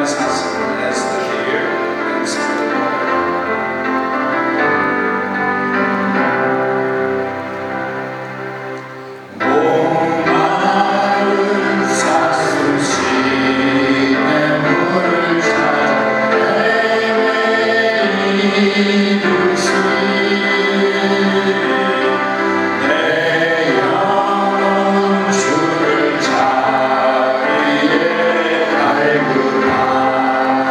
as the deer pants for the water. 목마른 사슴시내 물을 찾아 헤매이듯이 내 영혼 주를 찾기에 갈급하네.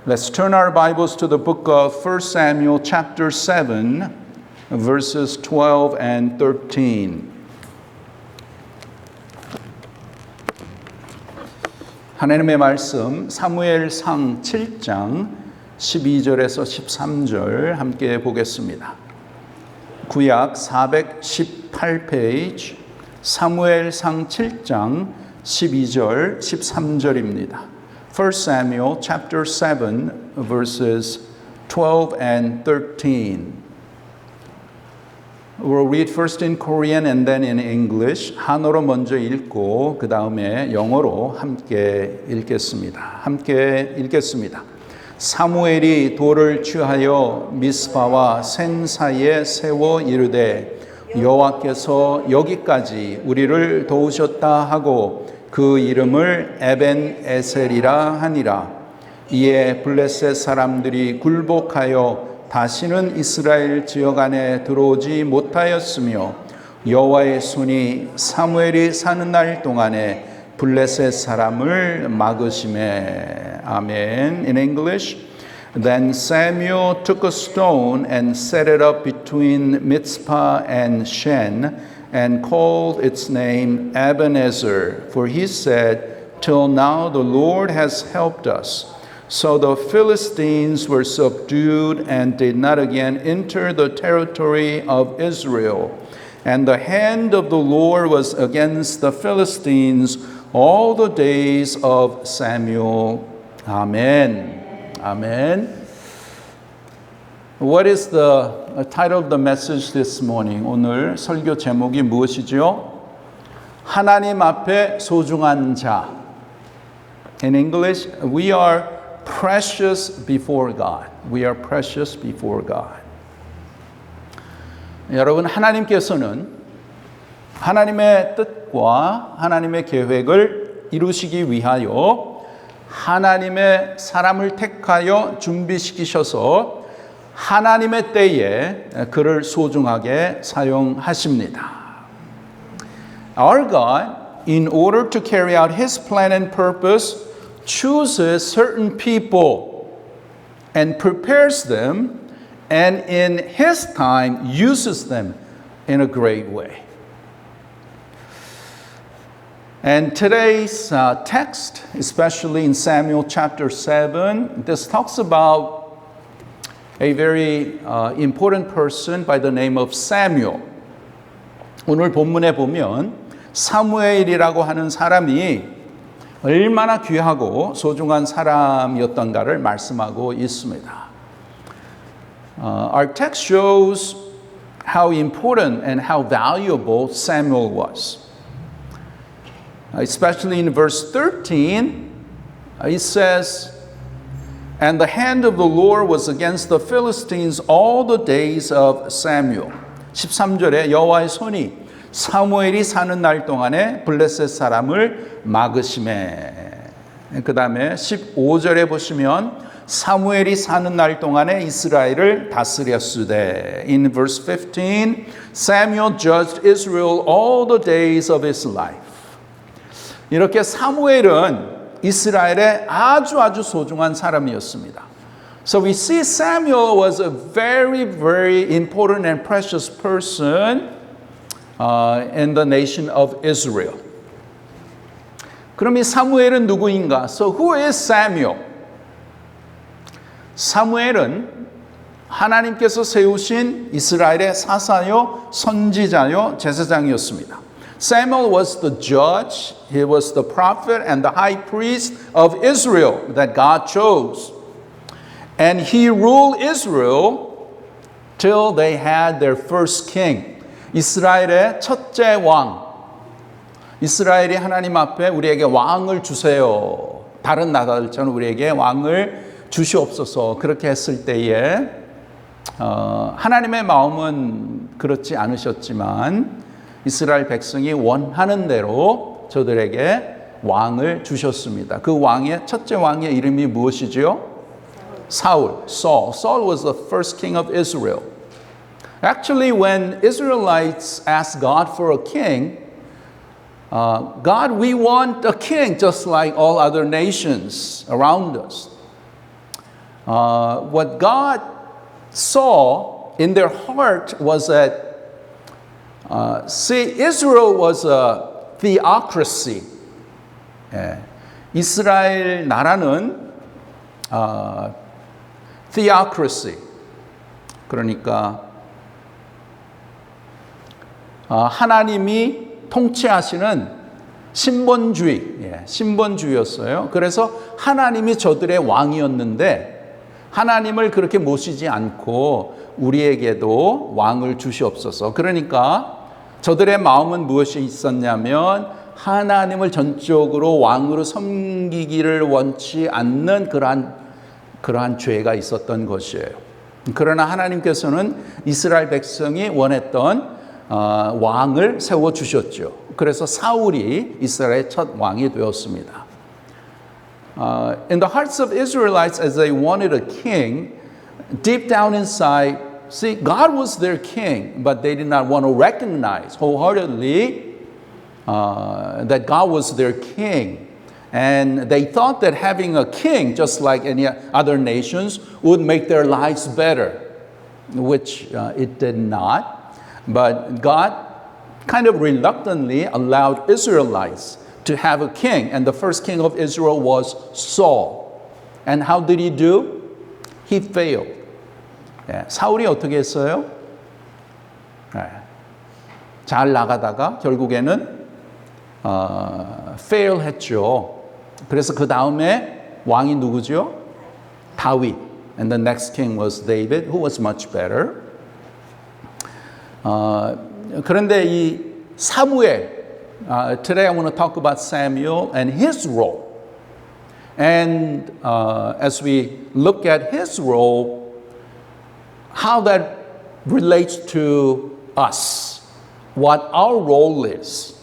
Let's turn our Bibles to the book of 1 Samuel chapter 7, verses 12 and 13. 하나님의 말씀 사무엘상 7장 12절에서 13절 함께 보겠습니다. 구약 418페이지 사무엘상 7장 12절 13절입니다. 1 Samuel chapter 7 verses 12 and 13. We'll read first in Korean and then in English. 한어로 먼저 읽고 그 다음에 영어로 함께 읽겠습니다. 함께 읽겠습니다. 사무엘이 돌을 취하여 미스바와 센 사이에 세워 이르되 여호와께서 여기까지 우리를 도우셨다 하고 그 이름을 에벤에셀이라 하니라. 이에 블레셋 사람들이 굴복하여 다시는 이스라엘 지역 안에 들어오지 못하였으며 여호와의 손이 사무엘이 사는 날 동안에 블레셋 사람을 막으시매. 아멘. In English, then Samuel took a stone and set it up between Mizpah and Shen and called its name Ebenezer, for he said, till now the Lord has helped us. So the Philistines were subdued and did not again enter the territory of Israel. And the hand of the Lord was against the Philistines all the days of Samuel. Amen. Amen. What is the title of the message this morning? 오늘 설교 제목이 무엇이죠? 하나님 앞에 소중한 자. In English, we are precious before God. We are precious before God. 여러분, 하나님께서는 하나님의 뜻과 하나님의 계획을 이루시기 위하여 하나님의 사람을 택하여 준비시키셔서 하나님의 때에 그를 소중하게 사용하십니다. Our God, in order to carry out His plan and purpose, chooses certain people and prepares them, and in His time uses them in a great way. And today's text, especially in Samuel chapter 7, this talks about a very important person by the name of Samuel. 오늘 본문에 보면 사무엘이라고 하는 사람이 얼마나 귀하고 소중한 사람이었던가를 말씀하고 있습니다. Our text shows how important and how valuable Samuel was. Especially in verse 13, it says, and the hand of the Lord was against the Philistines all the days of Samuel. 13절에 여호와의 손이 사무엘이 사는 날 동안에 블레셋 사람을 막으심에. 그 다음에 15절에 보시면 사무엘이 사는 날 동안에 이스라엘을 다스렸으되. In verse 15, Samuel judged Israel all the days of his life. 이렇게 사무엘은 이스라엘의 아주 소중한 사람이었습니다. So we see Samuel was a very important and precious person in the nation of Israel. 그럼 이 사무엘은 누구인가? So who is Samuel? 사무엘은 하나님께서 세우신 이스라엘의 사사요, 선지자요, 제사장이었습니다. Samuel was the judge, he was the prophet and the high priest of Israel that God chose. And he ruled Israel till they had their first king. 이스라엘의 첫째 왕. 이스라엘이 하나님 앞에 우리에게 왕을 주세요. 다른 나라들처럼 우리에게 왕을 주시옵소서. 그렇게 했을 때에 하나님의 마음은 그렇지 않으셨지만 이스라엘 백성이 원하는 대로 저들에게 왕을 주셨습니다. 그 왕의 첫째 왕의 이름이 무엇이지요? Saul. Saul was the first king of Israel. Actually, when Israelites asked God for a king, God, we want a king just like all other nations around us. what God saw in their heart was that, see, Israel was a theocracy. 예, 이스라엘 나라는 theocracy. 그러니까 하나님이 통치하시는 신본주의, 신본주의였어요. 그래서 하나님이 저들의 왕이었는데 하나님을 그렇게 모시지 않고 우리에게도 왕을 주시옵소서. 그러니까 저들의 마음은 무엇이 있었냐면 하나님을 전적으로 왕으로 섬기기를 원치 않는 그러한 죄가 있었던 것이에요. 그러나 하나님께서는 이스라엘 백성이 원했던 왕을 세워주셨죠. 그래서 사울이 이스라엘의 첫 왕이 되었습니다. In the hearts of Israelites, as they wanted a king, deep down inside, see, God was their king, but they did not want to recognize wholeheartedly that God was their king. And they thought that having a king, just like any other nations, would make their lives better, which it did not. But God kind of reluctantly allowed Israelites to have a king. And the first king of Israel was Saul. And how did he do? He failed. 사울이 어떻게 했어요? 잘 나가다가 결국에는 fail 했죠. 그래서 그 다음에 왕이 누구죠? 다윗. And the next king was David, who was much better. 그런데 이 사무엘, today I want to talk about Samuel and his role. And as we look at his role, how that relates to us, what our role is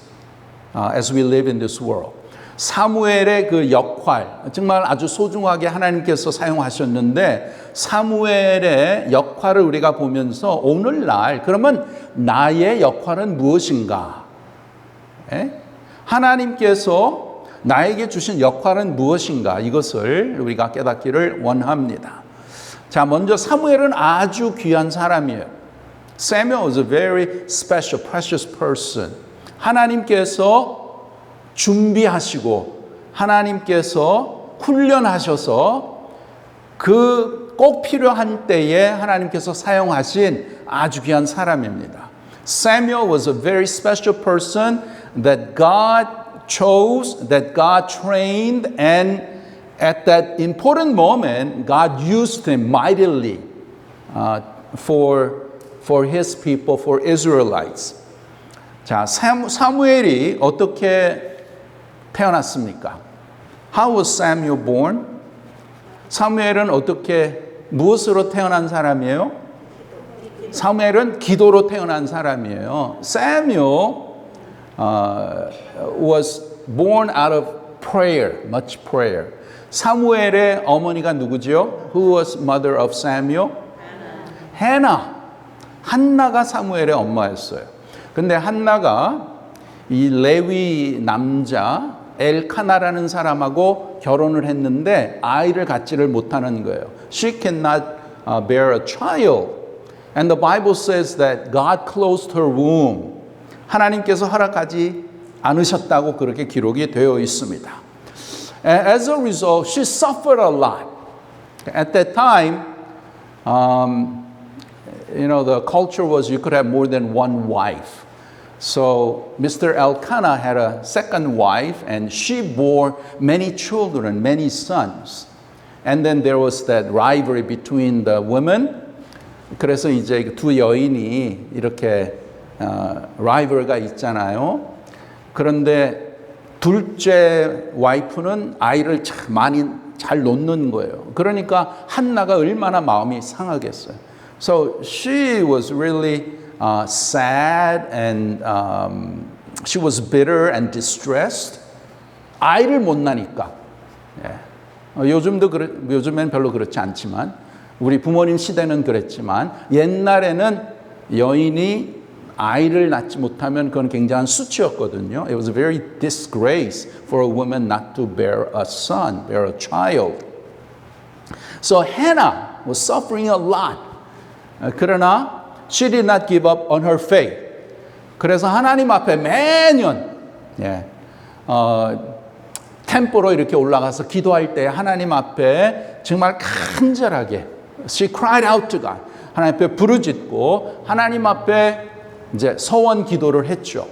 as we live in this world. 사무엘의 그 역할, 정말 아주 소중하게 하나님께서 사용하셨는데 사무엘의 역할을 우리가 보면서 오늘날 그러면 나의 역할은 무엇인가? 하나님께서 나에게 주신 역할은 무엇인가? 이것을 우리가 깨닫기를 원합니다. 자, 먼저 사무엘은 아주 귀한 사람이에요. Samuel was a very special, precious person. 하나님께서 준비하시고 하나님께서 훈련하셔서 그 꼭 필요한 때에 하나님께서 사용하신 아주 귀한 사람입니다. Samuel was a very special person that God chose, that God trained, and at that important moment, God used him mightily for his people, for Israelites. 자, 사무엘이 어떻게 태어났습니까? How was Samuel born? 사무엘은 무엇으로 태어난 사람이에요? 사무엘은 기도로 태어난 사람이에요. Samuel was born out of prayer, much prayer. 사무엘의 어머니가 누구죠? Who was mother of Samuel? Hannah. 한나가 사무엘의 엄마였어요. 근데 한나가 이 레위 남자 엘카나라는 사람하고 결혼을 했는데 아이를 갖지를 못하는 거예요. She cannot bear a child. And the Bible says that God closed her womb. 하나님께서 허락하지 않으셨다고 그렇게 기록이 되어 있습니다. And as a result, she suffered a lot. At that time, the culture was you could have more than one wife. So Mr. Elkanah had a second wife, and she bore many children, many sons. And then there was that rivalry between the women. 그래서 이제 두 여인이 이렇게 라이벌가 있잖아요. 그런데 둘째 와이프는 아이를 참 많이 잘 놓는 거예요. 그러니까 한나가 얼마나 마음이 상하겠어요. So she was really sad and she was bitter and distressed. 아이를 못 낳으니까. 요즘엔 별로 그렇지 않지만 우리 부모님 시대는 그랬지만 옛날에는 여인이 아이를 낳지 못하면 그건 굉장한 수치였거든요. It was a very disgrace for a woman not to bear a son, bear a child. So Hannah was suffering a lot. 그러나 she did not give up on her faith. 그래서 하나님 앞에 매년 템포로 이렇게 올라가서 기도할 때 하나님 앞에 정말 간절하게 she cried out to God. 하나님 앞에 부르짖고 하나님 앞에 이제 서원 기도를 했죠.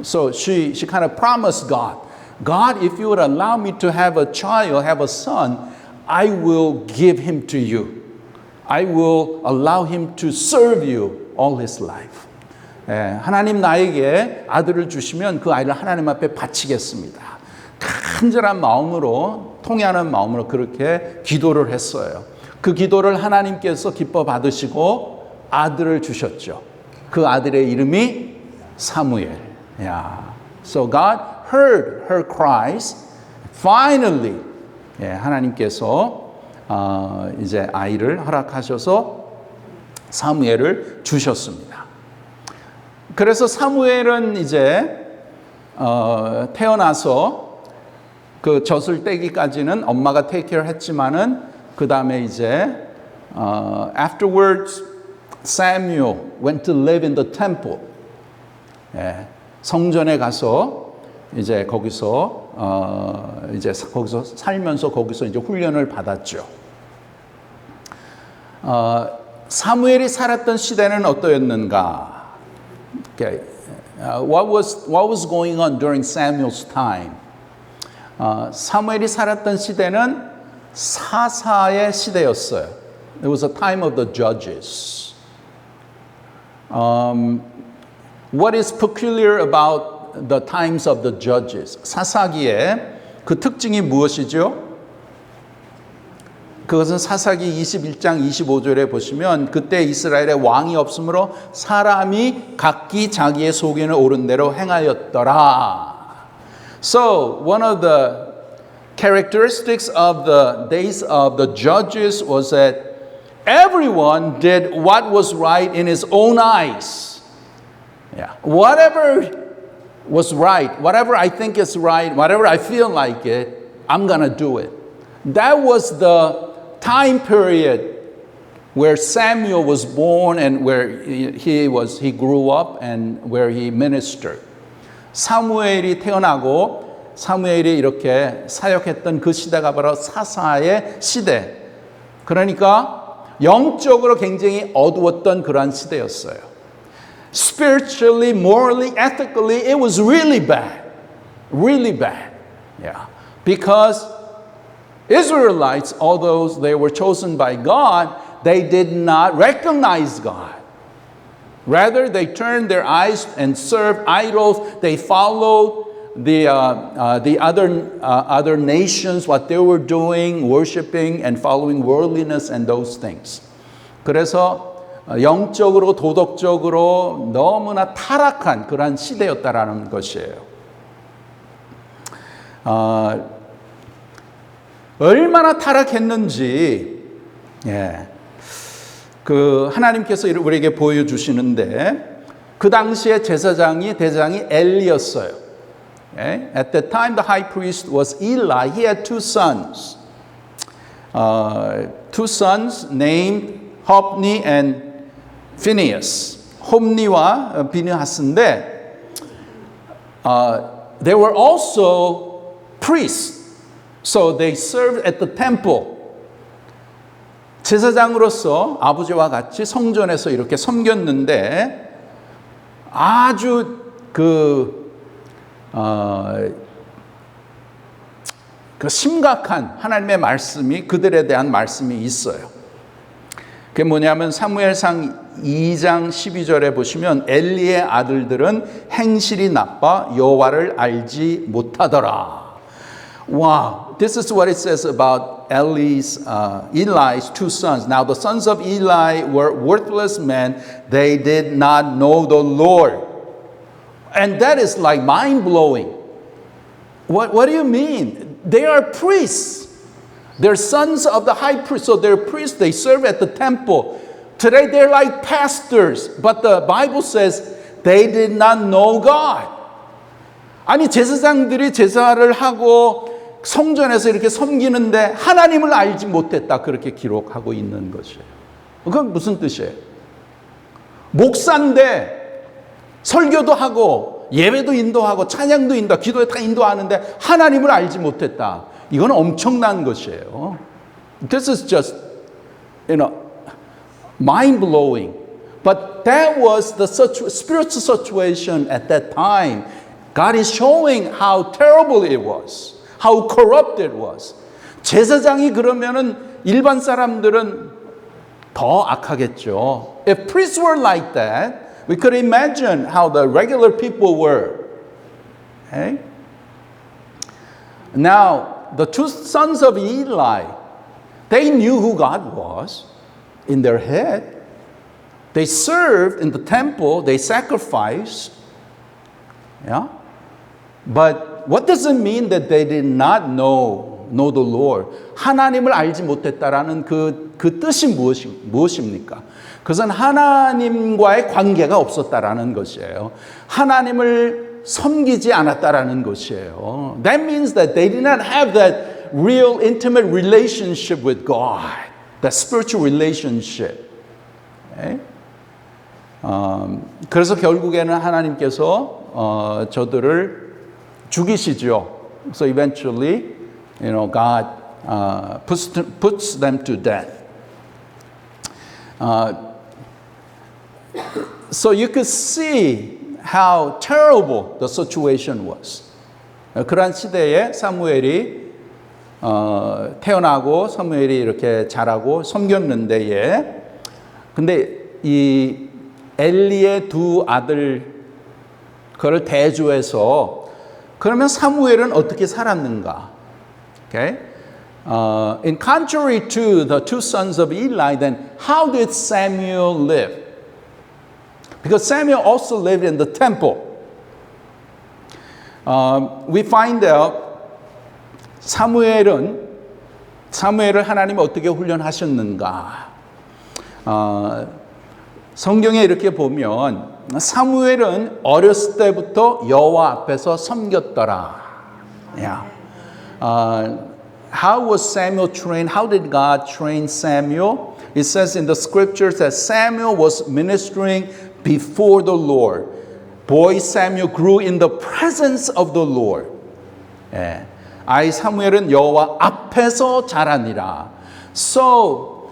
So she kind of promised God, God, if you would allow me to have a child, have a son, I will give him to you. I will allow him to serve you all his life. 하나님 나에게 아들을 주시면 그 아이를 하나님 앞에 바치겠습니다. 간절한 마음으로 통회하는 마음으로 그렇게 기도를 했어요. 그 기도를 하나님께서 기뻐 받으시고 아들을 주셨죠. 그 아들의 이름이 사무엘. So God heard her cries. Finally, 하나님께서 이제 아이를 허락하셔서 사무엘을 주셨습니다. 그래서 사무엘은 이제 태어나서 그 젖을 떼기까지는 엄마가 take care 했지만은 그 다음에 이제 afterwards Samuel went to live in the temple. 성전에 가서 이제 거기서 살면서 거기서 이제 훈련을 받았죠. 사무엘이 살았던 시대는 어떠했는가? Okay. What was going on during Samuel's time? 사무엘이 살았던 시대는 사사의 시대였어요. It was a time of the judges. What is peculiar about the times of the judges? 사사기의 그 특징이 무엇이죠? 그것은 사사기 21장 25절에 보시면 그때 이스라엘에 왕이 없으므로 사람이 각기 자기의 소견을 옳은 대로 행하였더라. So one of the characteristics of the days of the judges was that everyone did what was right in his own eyes. Whatever was right, whatever I think is right, whatever I feel like it, I'm going to do it. That was the time period where Samuel was born and where he grew up and where he ministered. 사무엘이 태어나고 사무엘이 이렇게 사역했던 그 시대가 바로 사사의 시대. 그러니까 영적으로 굉장히 어두웠던 그러한 시대였어요. Spiritually, morally, ethically, it was really bad. Really bad. Because Israelites, although they were chosen by God, they did not recognize God. Rather, they turned their eyes and served idols. They followed the other nations, what they were doing, worshiping and following worldliness and those things. 그래서 영적으로 도덕적으로 너무나 타락한 그러한 시대였다라는 것이에요. 얼마나 타락했는지 그 하나님께서 우리에게 보여주시는데 그 당시에 대제사장이 엘리였어요. At that time, the high priest was Eli. He had two sons named Hophni and Phinehas. 홈니와 비느하스인데 they were also priests. So they served at the temple. 제사장으로서 아버지와 같이 성전에서 이렇게 섬겼는데 아주 그 심각한 하나님의 말씀이 그들에 대한 말씀이 있어요. 그게 뭐냐면 사무엘상 2장 12절에 보시면 엘리의 아들들은 행실이 나빠 여호와를 알지 못하더라. Wow, this is what it says about Eli's two sons. Now the sons of Eli were worthless men. They did not know the Lord. And that is like mind-blowing. What do you mean? They are priests. They're sons of the high priest. So they're priests. They serve at the temple. Today they're like pastors. But the Bible says they did not know God. 아니 제사장들이 제사를 하고 성전에서 이렇게 섬기는데 하나님을 알지 못했다. 그렇게 기록하고 있는 것이에요. 그건 무슨 뜻이에요? 목사인데 설교도 하고 예배도 인도하고 찬양도 인도하고 기도에 다 인도하는데 하나님을 알지 못했다. 이건 엄청난 것이에요. This is just, mind-blowing. But that was the spiritual situation at that time. God is showing how terrible it was, how corrupt it was. 제사장이 그러면은 일반 사람들은 더 악하겠죠. If priests were like that, we could imagine how the regular people were. Okay? Now, the two sons of Eli, they knew who God was in their head. They served in the temple, they sacrificed. Yeah? But what does it mean that they did not know the Lord? 하나님을 알지 못했다라는 그 뜻이 무엇입니까? 그것은 하나님과의 관계가 없었다라는 것이에요. 하나님을 섬기지 않았다라는 것이에요. That means that they did not have that real intimate relationship with God, that spiritual relationship. Okay? 그래서 결국에는 하나님께서 저들을 죽이시죠. So eventually, God puts them to death. So you could see how terrible the situation was. 그러한 시대에 사무엘이 태어나고 사무엘이 이렇게 자라고 섬겼는데, 근데 이 엘리의 두 아들 그를 대조해서 그러면 사무엘은 어떻게 살았는가? Okay? In contrary to the two sons of Eli, then how did Samuel live? Because Samuel also lived in the temple. We find out 사무엘을 하나님이 어떻게 훈련하셨는가? 성경에 이렇게 보면 사무엘은 어렸을 때부터 여호와 앞에서 섬겼더라. Yeah. How was Samuel trained? How did God train Samuel? It says in the scriptures that Samuel was ministering before the Lord. Boy Samuel grew in the presence of the Lord. 예. 아이 사무엘은 여호와 앞에서 자라니라. So,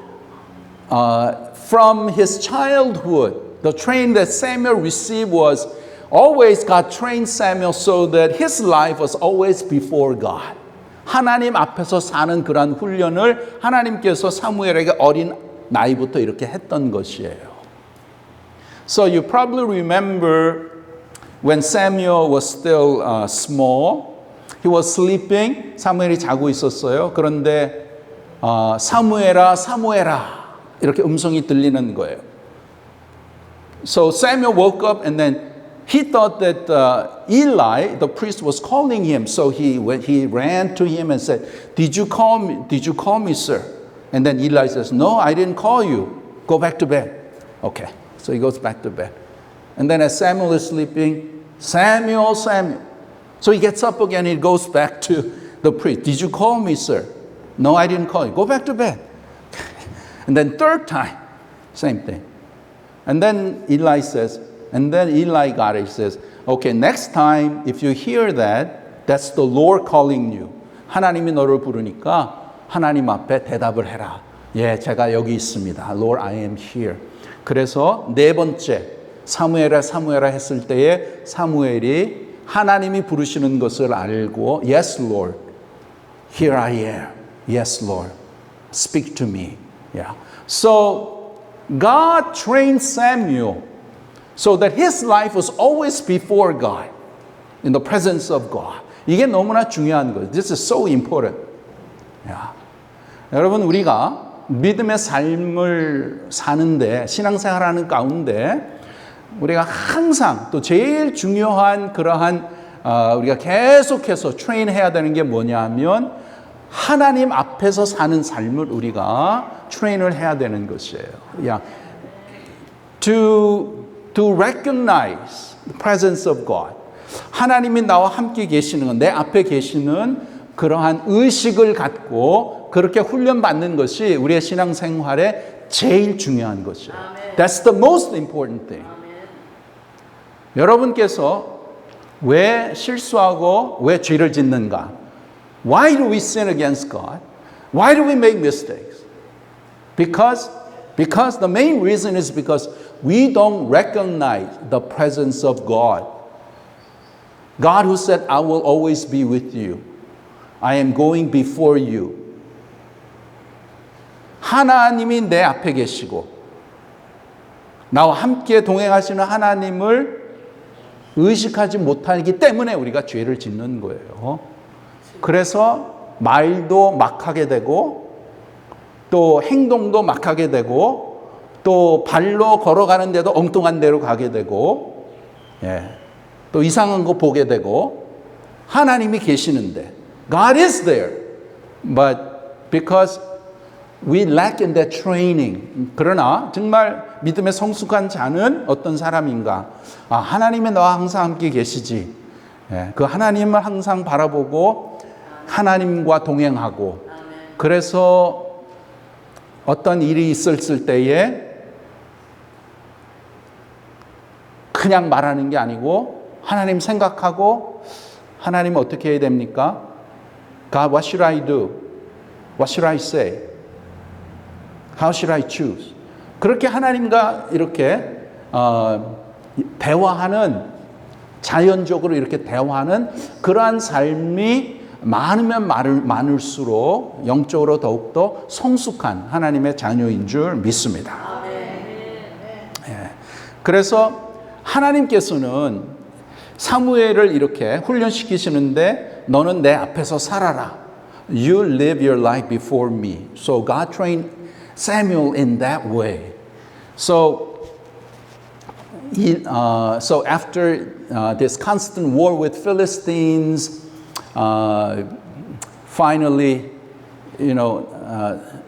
from his childhood, the training that Samuel received was always God trained Samuel so that his life was always before God. 하나님 앞에서 사는 그런 훈련을 하나님께서 사무엘에게 어린 나이부터 이렇게 했던 것이에요. So you probably remember when Samuel was still small, he was sleeping. 사무엘이 자고 있었어요. 그런데 사무엘아, 사무엘아 이렇게 음성이 들리는 거예요. So Samuel woke up and then he thought that Eli, the priest, was calling him. So he ran to him and said, "Did you call me? Did you call me, sir?" And then Eli says, "No, I didn't call you. Go back to bed." Okay, so he goes back to bed. And then as Samuel is sleeping, Samuel, Samuel. So he gets up again. He goes back to the priest. "Did you call me, sir?" "No, I didn't call you. Go back to bed." And then third time, same thing. And then Eli got it. He says, "Okay, next time if you hear that, that's the Lord calling you." 하나님이 너를 부르니까 하나님 앞에 대답을 해라. 예, 제가 여기 있습니다. Lord, I am here. 그래서 네 번째 사무엘아, 사무엘아 했을 때에 사무엘이 하나님이 부르시는 것을 알고 Yes, Lord. Here I am. Yes, Lord. Speak to me. Yeah. So God trained Samuel so that his life was always before God, in the presence of God. 이게 너무나 중요한 거예요. This is so important. Yeah. 여러분, 우리가 믿음의 삶을 사는데, 신앙생활하는 가운데 우리가 항상 또 제일 중요한 그러한 우리가 계속해서 트레인해야 되는 게 뭐냐면 하나님 앞에서 사는 삶을 우리가 트레인을 해야 되는 것이에요. Yeah. To recognize the presence of God. 하나님이 나와 함께 계시는 건, 내 앞에 계시는 그러한 의식을 갖고 그렇게 훈련받는 것이 우리의 신앙생활에 제일 중요한 것이에요. That's the most important thing. 여러분께서 왜 실수하고 왜 죄를 짓는가? Why do we sin against God? Why do we make mistakes? Because the main reason is because we don't recognize the presence of God. God who said, I will always be with you. I am going before you. 하나님이 내 앞에 계시고 나와 함께 동행하시는 하나님을 의식하지 못하기 때문에 우리가 죄를 짓는 거예요. 그래서 말도 막 하게 되고 또 행동도 막 하게 되고 또 발로 걸어가는데도 엉뚱한 데로 가게 되고 또 이상한 거 보게 되고 하나님이 계시는데 God is there. But because we lack in that training. 그러나 정말 믿음에 성숙한 자는 어떤 사람인가? 하나님이 너와 항상 함께 계시지. 그 하나님을 항상 바라보고 하나님과 동행하고 그래서 어떤 일이 있었을 때에 그냥 말하는 게 아니고 하나님 생각하고 하나님 어떻게 해야 됩니까? God, what should I do? What should I say? How should I choose? 그렇게 하나님과 이렇게 대화하는 자연적으로 이렇게 대화하는 그러한 삶이 많으면 많을수록 영적으로 더욱더 성숙한 하나님의 자녀인 줄 믿습니다. 그래서 하나님께서는 사무엘을 이렇게 훈련시키시는데 너는 내 앞에서 살아라. You live your life before me. So God trained Samuel in that way. So after this constant war with Philistines, finally,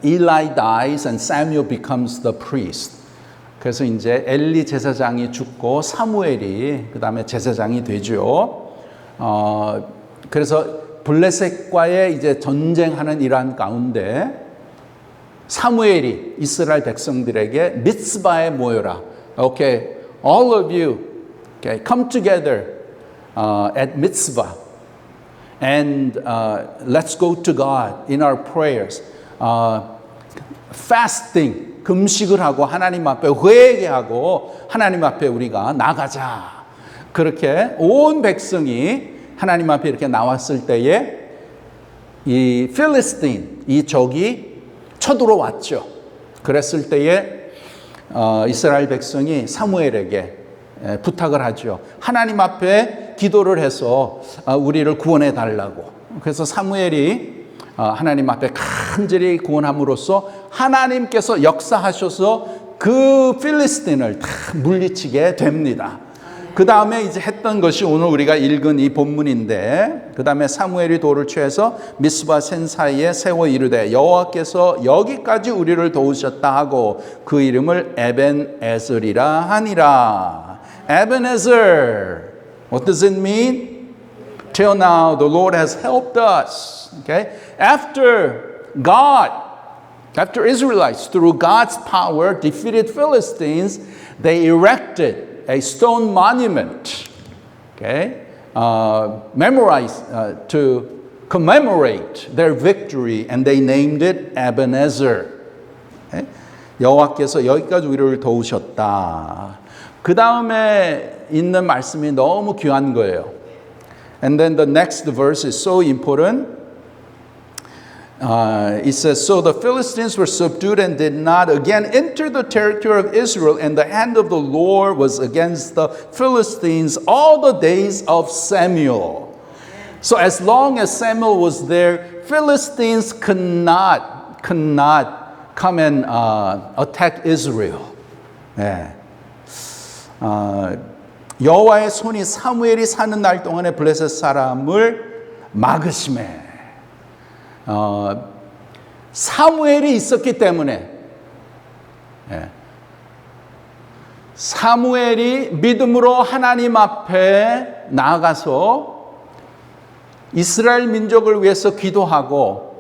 Eli dies and Samuel becomes the priest. 그래서 이제 엘리 제사장이 죽고 사무엘이 그 다음에 제사장이 되죠. 그래서 블레셋과의 이제 전쟁하는 이러한 가운데 사무엘이 이스라엘 백성들에게 미스바에 모여라. Okay, all of you, okay, come together at Mitzvah, and let's go to God in our prayers. Fasting. 금식을 하고 하나님 앞에 회개하고 하나님 앞에 우리가 나가자. 그렇게 온 백성이 하나님 앞에 이렇게 나왔을 때에 이 필리스틴, 이 적이 쳐들어왔죠. 그랬을 때에 이스라엘 백성이 사무엘에게 부탁을 하죠. 하나님 앞에 기도를 해서 우리를 구원해 달라고. 그래서 사무엘이 하나님 앞에 간절히 구원함으로써 하나님께서 역사하셔서 그 필리스틴을 다 물리치게 됩니다. 그 다음에 이제 했던 것이 오늘 우리가 읽은 이 본문인데 그 다음에 사무엘이 돌을 취해서 미스바 산 사이에 세워 이르되 여호와께서 여기까지 우리를 도우셨다 하고 그 이름을 에벤에ser이라 하니라. Ebenezer. What does it mean? Till now the Lord has helped us. Okay? After Israelites, through God's power, defeated Philistines, they erected a stone monument, okay, to commemorate their victory, and they named it Ebenezer. Okay? 여호와께서 여기까지 우리를 도우셨다. 그 다음에 있는 말씀이 너무 귀한 거예요. And then the next verse is so important. It says, so the Philistines were subdued and did not again enter the territory of Israel, and the hand of the Lord was against the Philistines all the days of Samuel. So as long as Samuel was there, Philistines could not come and attack Israel. 여호와의 손이 사무엘이 사는 날 동안에 블레셋 사람을 막으심에 사무엘이 있었기 때문에 사무엘이 믿음으로 하나님 앞에 나아가서 이스라엘 민족을 위해서 기도하고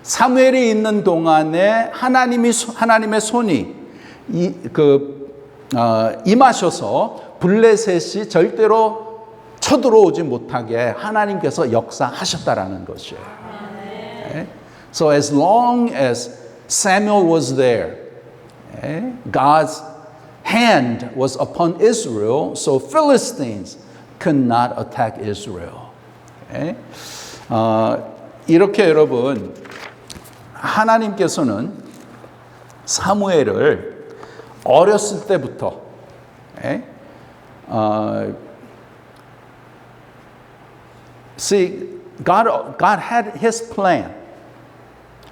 사무엘이 있는 동안에 하나님의 손이 임하셔서 블레셋이 절대로 쳐들어오지 못하게 하나님께서 역사하셨다라는 것이에요. So as long as Samuel was there, God's hand was upon Israel, so Philistines could not attack Israel. 이렇게 여러분, 하나님께서는 사무엘을 어렸을 때부터 see, God had His plan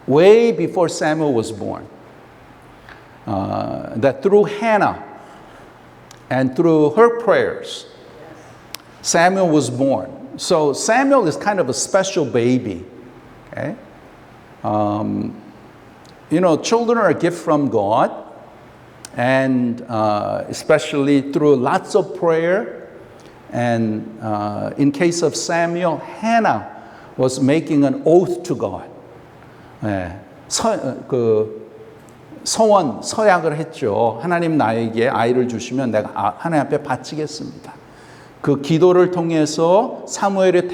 way before Samuel was born. That through Hannah and through her prayers, Samuel was born. So Samuel is kind of a special baby. Okay? Children are a gift from God, and especially through lots of prayer. And in case of Samuel, Hannah was making an oath to God. 서약을 했죠. 하나님 나에게 아이를 주시면 내가 하나님 앞에 바치겠습니다. 그 기도를 통해서 사무엘이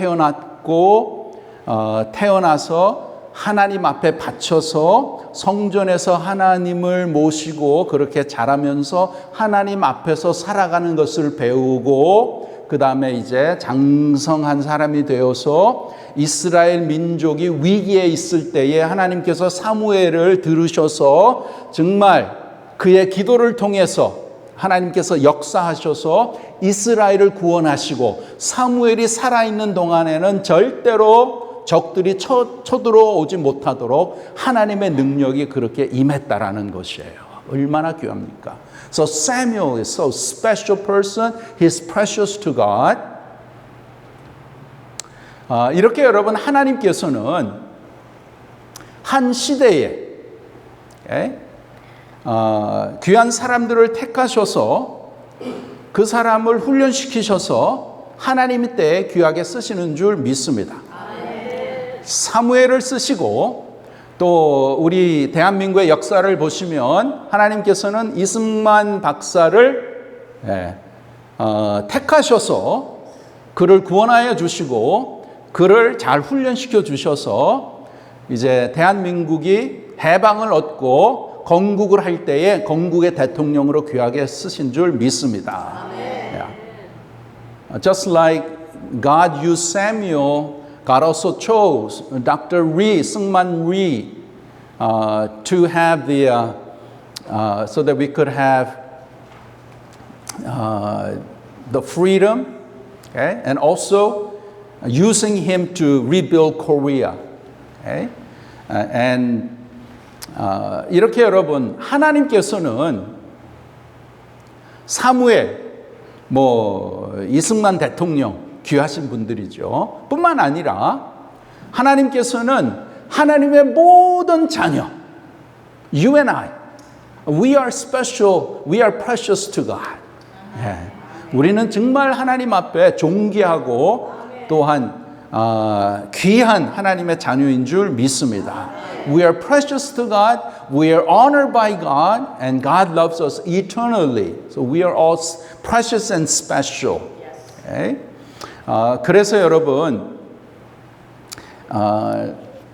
태어나서 하나님 앞에 바쳐서 성전에서 하나님을 모시고 그렇게 자라면서 하나님 앞에서 살아가는 것을 배우고 그 다음에 이제 장성한 사람이 되어서 이스라엘 민족이 위기에 있을 때에 하나님께서 사무엘을 들으셔서 정말 그의 기도를 통해서 하나님께서 역사하셔서 이스라엘을 구원하시고 사무엘이 살아있는 동안에는 절대로 적들이 쳐들어오지 못하도록 하나님의 능력이 그렇게 임했다라는 것이에요. 얼마나 귀합니까? So Samuel is so special person. He's precious to God. 이렇게 여러분 하나님께서는 한 시대에 귀한 사람들을 택하셔서 그 사람을 훈련시키셔서 하나님의 때에 귀하게 쓰시는 줄 믿습니다. 사무엘을 쓰시고 또 우리 대한민국의 역사를 보시면 하나님께서는 이승만 박사를 택하셔서 그를 구원하여 주시고 그를 잘 훈련시켜 주셔서 이제 대한민국이 해방을 얻고 건국을 할 때에 건국의 대통령으로 귀하게 쓰신 줄 믿습니다. Just like God used Samuel, God also chose Dr. Rhee, Seungman Rhee, to have so that we could have the freedom, and also using him to rebuild Korea. And 이렇게 여러분 하나님께서는 사무엘, 이승만 대통령 귀하신 분들이죠. 뿐만 아니라 하나님께서는 하나님의 모든 자녀, you and I, we are special, we are precious to God. 우리는 정말 하나님 앞에 존귀하고 또한 귀한 하나님의 자녀인 줄 믿습니다. We are precious to God, we are honored by God, and God loves us eternally. So we are all precious and special. 그래서 여러분,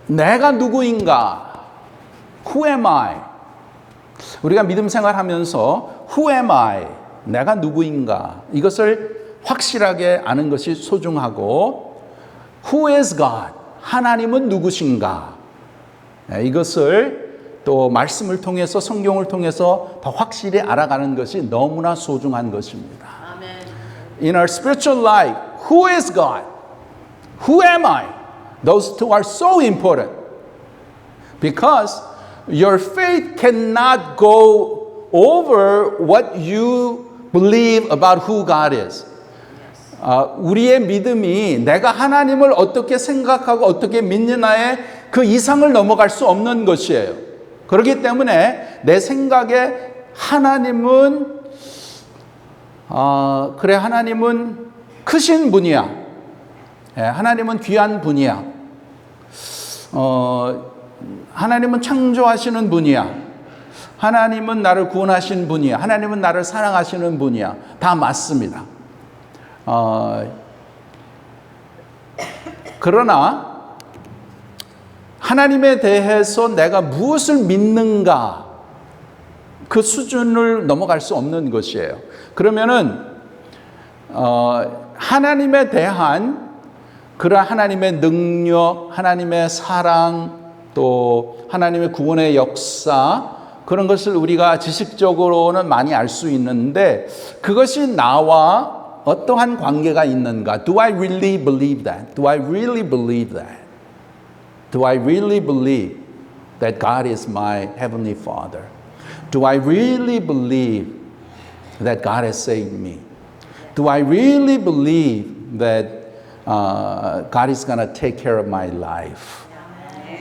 내가 누구인가? Who am I? 우리가 믿음 생활하면서 Who am I? 내가 누구인가? 이것을 확실하게 아는 것이 소중하고 Who is God? 하나님은 누구신가? 이것을 또 말씀을 통해서 성경을 통해서 더 확실히 알아가는 것이 너무나 소중한 것입니다. In our spiritual life, who is God? Who am I? Those two are so important because your faith cannot go over what you believe about who God is. 우리의 믿음이 내가 하나님을 어떻게 생각하고 어떻게 믿느냐에 그 이상을 넘어갈 수 없는 것이에요. 그렇기 때문에 내 생각에 하나님은 하나님은 크신 분이야. 하나님은 귀한 분이야. 하나님은 창조하시는 분이야. 하나님은 나를 구원하신 분이야. 하나님은 나를 사랑하시는 분이야. 다 맞습니다. 그러나 하나님에 대해서 내가 무엇을 믿는가, 그 수준을 넘어갈 수 없는 것이에요. 그러면은 하나님에 대한 그런 하나님의 능력, 하나님의 사랑, 또 하나님의 구원의 역사, 그런 것을 우리가 지식적으로는 많이 알 수 있는데 그것이 나와 어떠한 관계가 있는가? Do I really believe that? Do I really believe that? Do I really believe that God is my heavenly Father? Do I really believe that God has saved me? Do I really believe that God is going to take care of my life?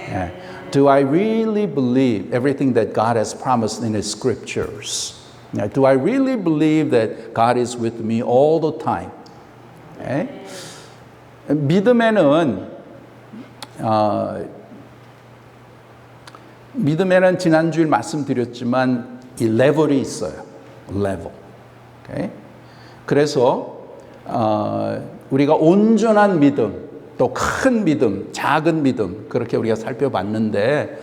Yeah. Do I really believe everything that God has promised in His scriptures? Yeah. Do I really believe that God is with me all the time? Yeah. 믿음에는 지난주에 말씀드렸지만 이 레벨이 있어요. 레벨. Okay? 그래서 우리가 온전한 믿음, 또 큰 믿음, 작은 믿음, 그렇게 우리가 살펴봤는데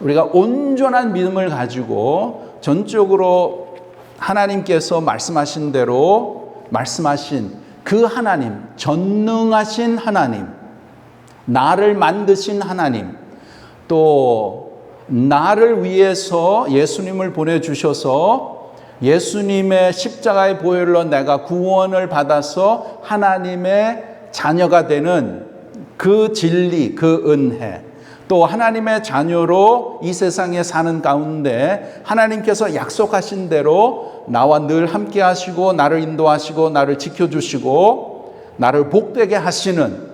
우리가 온전한 믿음을 가지고 전적으로 하나님께서 말씀하신 대로 말씀하신 그 하나님, 전능하신 하나님, 나를 만드신 하나님, 또 나를 위해서 예수님을 보내주셔서 예수님의 십자가의 보혈로 내가 구원을 받아서 하나님의 자녀가 되는 그 진리, 그 은혜, 또 하나님의 자녀로 이 세상에 사는 가운데 하나님께서 약속하신 대로 나와 늘 함께 하시고 나를 인도하시고 나를 지켜주시고 나를 복되게 하시는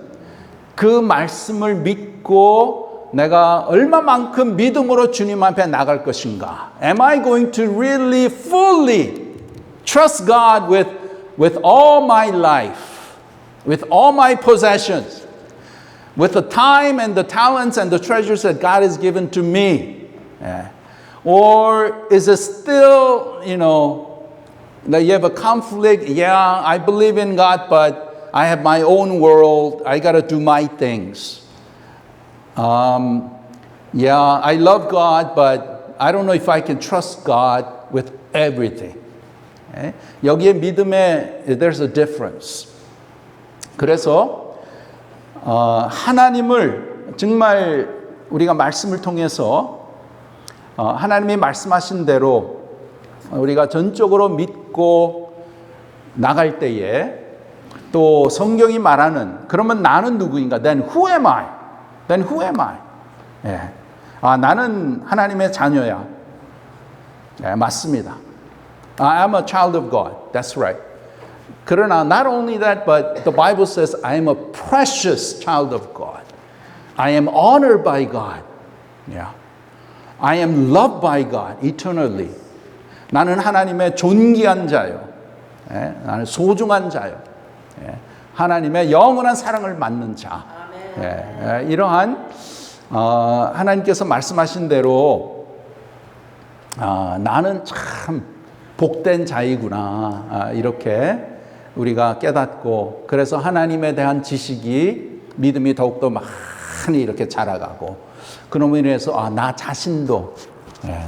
그 말씀을 믿고 내가 얼마만큼 믿음으로 주님 앞에 나갈 것인가? Am I going to really fully trust God with all my life, with all my possessions, with the time and the talents and the treasures that God has given to me? Yeah. Or is it still, that you have a conflict? Yeah, I believe in God, but I have my own world. I got to do my things. Yeah, I love God, but I don't know if I can trust God with everything. Okay? 여기에 믿음에 there's a difference. 그래서 하나님을 정말 우리가 말씀을 통해서 하나님이 말씀하신 대로 우리가 전적으로 믿고 나갈 때에 또 성경이 말하는 그러면 나는 누구인가? Then who am I? Then who am I? 예. 나는 하나님의 자녀야. 예, 맞습니다. I'm a child of God. That's right. 그러나 not only that, but the Bible says I am a precious child of God. I am honored by God. Yeah. I am loved by God eternally. 나는 하나님의 존귀한 자요. 예, 나는 소중한 자요. 예, 하나님의 영원한 사랑을 받는 자. 예, 이러한 하나님께서 말씀하신 대로 나는 참 복된 자이구나 이렇게 우리가 깨닫고 그래서 하나님에 대한 지식이 믿음이 더욱더 많이 이렇게 자라가고 그러므로 인해서 나 자신도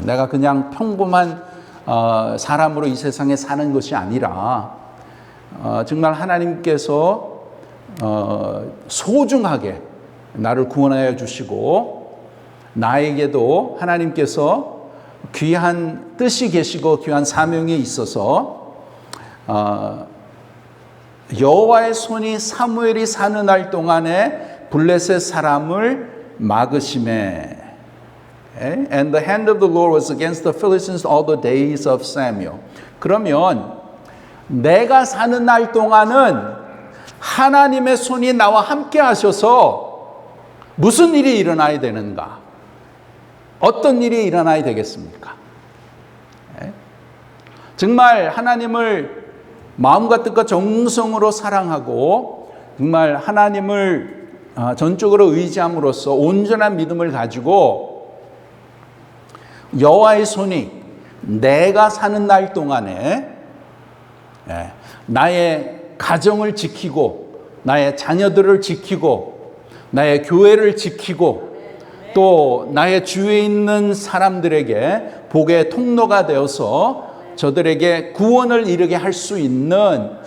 내가 그냥 평범한 사람으로 이 세상에 사는 것이 아니라 정말 하나님께서 소중하게 나를 구원하여 주시고 나에게도 하나님께서 귀한 뜻이 계시고 귀한 사명이 있어서 여호와의 손이 사무엘이 사는 날 동안에 블레셋 사람을 막으심에 And the hand of the Lord was against the Philistines all the days of Samuel. 그러면 내가 사는 날 동안은 하나님의 손이 나와 함께 하셔서 무슨 일이 일어나야 되는가? 어떤 일이 일어나야 되겠습니까? 정말 하나님을 마음과 뜻과 정성으로 사랑하고 정말 하나님을 전적으로 의지함으로써 온전한 믿음을 가지고 여호와의 손이 내가 사는 날 동안에 나의 가정을 지키고 나의 자녀들을 지키고 나의 교회를 지키고 또 나의 주위에 있는 사람들에게 복의 통로가 되어서 저들에게 구원을 이루게 할 수 있는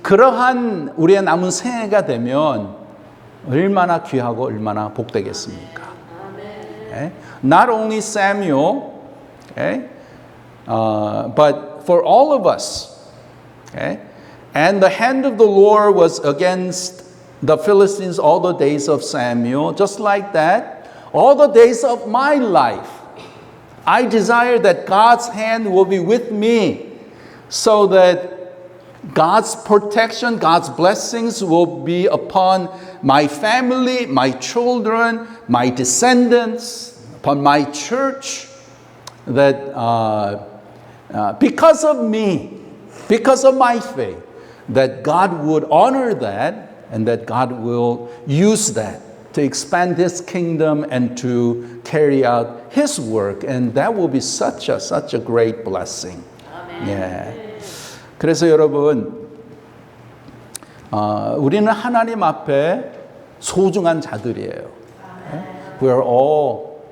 그러한 우리의 남은 생애가 되면 얼마나 귀하고 얼마나 복되겠습니까? Not only Samuel, but for all of us. And the hand of the Lord was against the Philistines all the days of Samuel. Just like that, all the days of my life, I desire that God's hand will be with me so that God's protection, God's blessings will be upon my family, my children, my descendants, upon my church, that because of me, because of my faith, that God would honor that and that God will use that to expand His kingdom and to carry out His work. And that will be such a great blessing. Amen. Yeah. 그래서 여러분, 우리는 하나님 앞에 소중한 자들이에요. We are all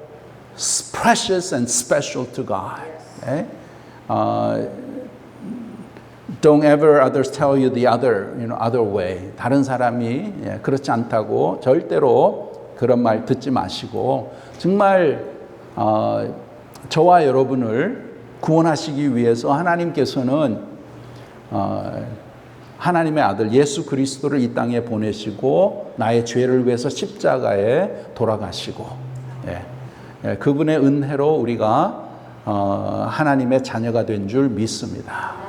precious and special to God. Don't ever others tell you the other way. 다른 사람이 그렇지 않다고 절대로 그런 말 듣지 마시고 정말 저와 여러분을 구원하시기 위해서 하나님께서는 하나님의 아들 예수 그리스도를 이 땅에 보내시고 나의 죄를 위해서 십자가에 돌아가시고 그분의 은혜로 우리가 하나님의 자녀가 된 줄 믿습니다.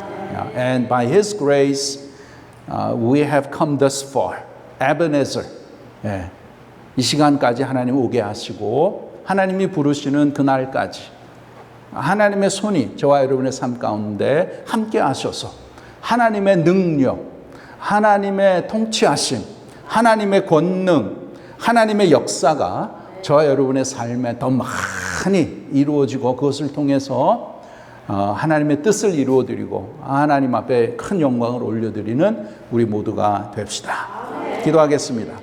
And by His grace, we have come thus far. Ebenezer. 이 시간까지 하나님 오게 하시고 하나님이 부르시는 그날까지 하나님의 손이 저와 여러분의 삶 가운데 함께 하셔서 하나님의 능력, 하나님의 통치하심, 하나님의 권능, 하나님의 역사가 저와 여러분의 삶에 더 많이 이루어지고 그것을 통해서 하나님의 뜻을 이루어드리고 하나님 앞에 큰 영광을 올려드리는 우리 모두가 됩시다. 기도하겠습니다.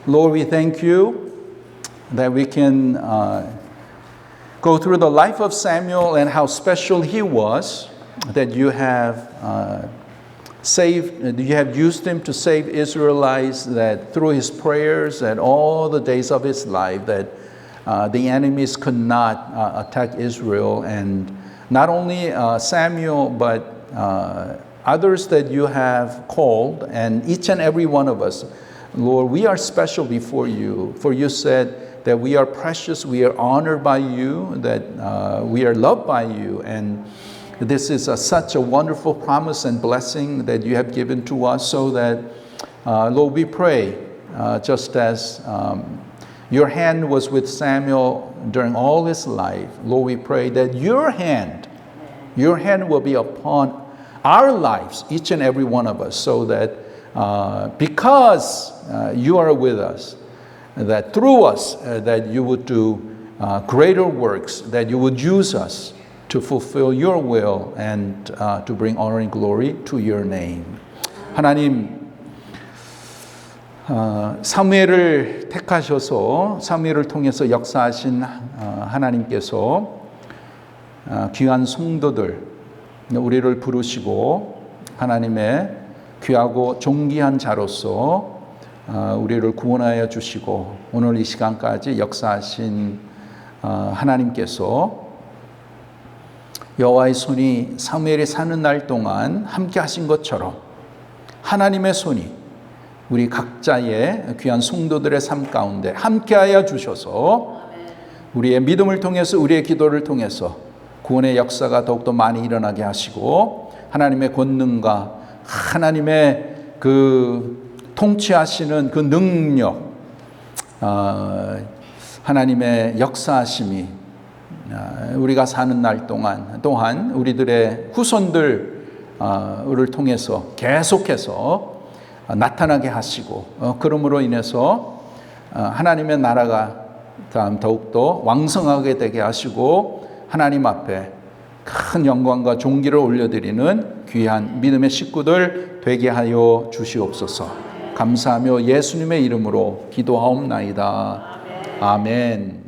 Lord, we thank you that we can go through the life of Samuel and how special he was, that you have you have used him to save Israelites, that through his prayers and all the days of his life that the enemies could not attack Israel. And not only Samuel, but others that you have called, and each and every one of us, Lord, we are special before you. For you said that we are precious, we are honored by you, that we are loved by you. And this is such a wonderful promise and blessing that you have given to us, so that, Lord, we pray, just as your hand was with Samuel during all his life, Lord, we pray that your hand will be upon our lives, each and every one of us, so that because you are with us, that through us, that you would do greater works, that you would use us to fulfill your will and to bring honor and glory to your name. 하나님, 사무엘을 택하셔서 사무엘을 통해서 역사하신 하나님께서 귀한 성도들, 우리를 부르시고 하나님의 귀하고 존귀한 자로서 우리를 구원하여 주시고 오늘 이 시간까지 역사하신 하나님께서 여호와의 손이 사무엘이 사는 날 동안 함께 하신 것처럼 하나님의 손이 우리 각자의 귀한 성도들의 삶 가운데 함께하여 주셔서 우리의 믿음을 통해서 우리의 기도를 통해서 구원의 역사가 더욱더 많이 일어나게 하시고 하나님의 권능과 하나님의 그 통치하시는 그 능력, 하나님의 역사하심이 우리가 사는 날 또한 우리들의 후손들을 통해서 계속해서 나타나게 하시고 그러므로 인해서 하나님의 나라가 더욱더 왕성하게 되게 하시고 하나님 앞에 큰 영광과 존귀를 올려드리는 귀한 믿음의 식구들 되게 하여 주시옵소서. 감사하며 예수님의 이름으로 기도하옵나이다. 아멘.